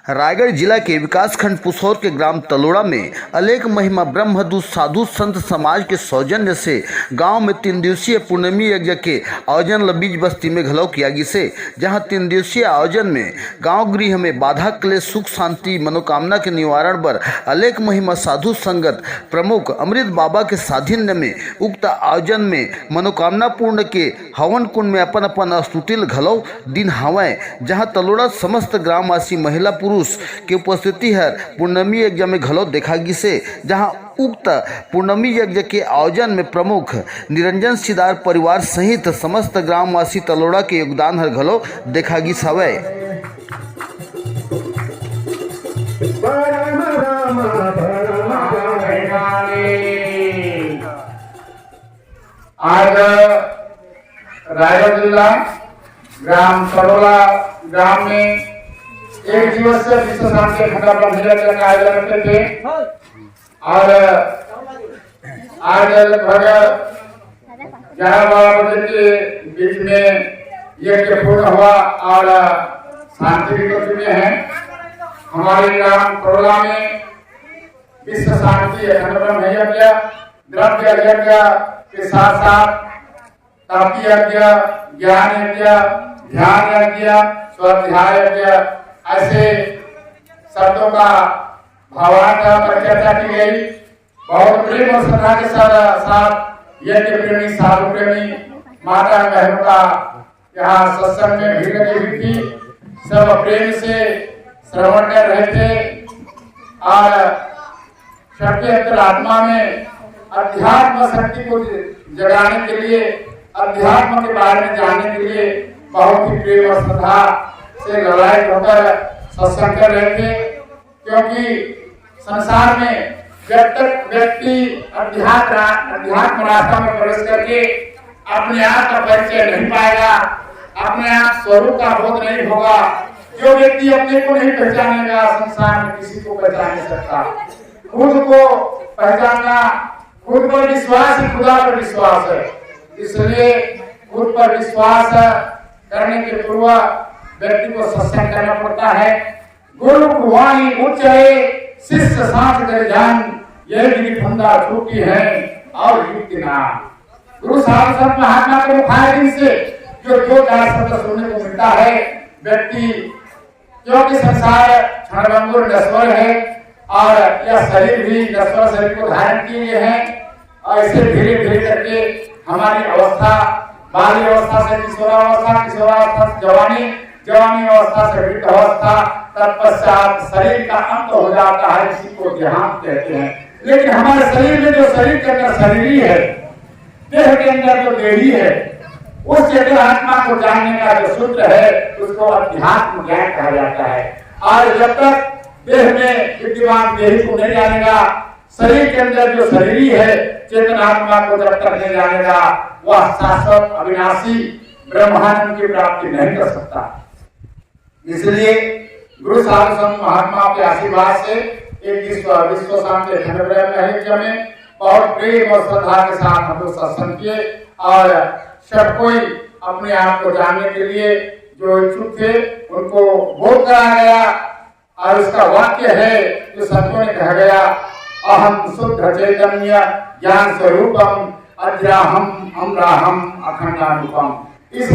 रायगढ़ जिला के विकासखंड पुसौर के ग्राम तलोड़ा में अलेख महिमा ब्रह्मदूत साधु संत समाज के सौजन्य से गांव में 3 दिवसीय पूर्णिमी यज्ञ के आयोजन लबीज बस्ती में घलौ किया गिसे। जहां 3 दिवसीय आयोजन में गांव गृह में बाधा क्लेश सुख शांति मनोकामना के निवारण पर अलेख महिमा साधु संगत प्रमुख अमृत बाबा के साधिन्य में उक्त आयोजन में मनोकामना पूर्ण के हवन कुंड में अपन अपन स्तुतिल घलौ दिन हवय। जहां तलोड़ा समस्त ग्रामवासी महिला पुरुष के उपस्थिति है पूर्णमी यज्ञ में घलौ देखा गिसे। जहां उक्त पूर्णमी यज्ञ के आयोजन में प्रमुख निरंजन सिदार परिवार सहित समस्त ग्रामवासी तलोड़ा के योगदान हर घलौ देखा गिस हवय। आज रायगढ़ जिला ग्राम तलोड़ा ग्राम में 1 दिवसीय विश्व शांति खंडा ब्रह्मचर्य का आयोजन करते थे और आज लगभग 11-12 बजे के बीच में यज्ञ पूर्ण हुआ और शांति भी कर चुके हैं। हमारे ग्राम तलोड़ा में विश्व शांति खंड ब्रह्म यज्ञ, द्रव्य यज्ञ के साथ साथ तापी यज्ञ, ज्ञान यज्ञ, ध्यान यज्ञ, स्वाध्याय यज्ञ ऐसे शब्दों का भावार्थ पर चर्चा की गई। बहुत प्रेम और श्रद्धा के साथ यज्ञ प्रेमी साधु प्रेमी माता बहनों का यहाँ सत्संग में भीड़ लगी हुई थी। सब प्रेम से श्रवण कर रहे थे और सबके अंतरात्मा में अध्यात्म शक्ति को जगाने के लिए, अध्यात्म के बारे में जानने के लिए बहुत ही प्रेम और श्रद्धा से ललायित होकर सत्संग कर रहे थे। क्योंकि संसार में जब तक व्यक्ति अध्यात्म रास्ता में प्रवेश करके अपने आप का परिचय नहीं पाएगा, अपने आप स्वरूप का बोध नहीं होगा, जो व्यक्ति अपने को नहीं पहचानेगा संसार में किसी को पहचान नहीं सकता। खुद को पहचानना, खुद पर विश्वास ही खुदा पर विश्वास है। इसलिए खुद पर विश्वास करने के पूर्व व्यक्ति को सत्संग करना पड़ता है। गुरु वाणी उच्चये शिष्य सांस कर जान, यह भी फंदा छूटी है और युक्ति नाम। गुरु साधु संत महात्मा के मुखारबिंद से जो 4 शब्द सुनने को मिलता है, व्यक्ति क्योंकि संसार क्षणभंगुर नश्वर है और यह शरीर भी नश्वर शरीर को धारण किए हैं। और ऐसे धीरे धीरे करके हमारी अवस्था बाल्य अवस्था से किशोरावस्था, किशोरावस्था से जवानी, जवानी अवस्था से वृद्ध अवस्था, तत्पश्चात शरीर का अंत हो जाता है, इसी को देहांत कहते हैं। लेकिन हमारे शरीर में जो शरीर के अंदर शरीरी है, देह के अंदर जो देही है, उस चेतन आत्मा को जानने का जो सूत्र है उसको अध्यात्म ज्ञान कहा जाता है। और जब तक देह में विद्यमान देही को नहीं जानेगा, शरीर के अंदर जो शरीरी है चेतन आत्मा को जब तक नहीं जानेगा, वह शाश्वत अविनाशी ब्रह्मानंद की प्राप्ति नहीं कर सकता। इसलिए गुरु साधु संत महात्मा के आशीर्वाद से एक विश्व शांति खंड ब्रह्म यज्ञ में बहुत प्रेम और श्रद्धा के साथ हम लोग सत्संग किए और सब कोई अपने आप को जानने के लिए जो इच्छुक थे उनको बोध कराया गया। और उसका वाक्य है जो संतों ने कहा गया, अहम शुद्ध चैतन्य ज्ञान स्वरूपम अद्राहम अमराहम अखंडानुपम। इस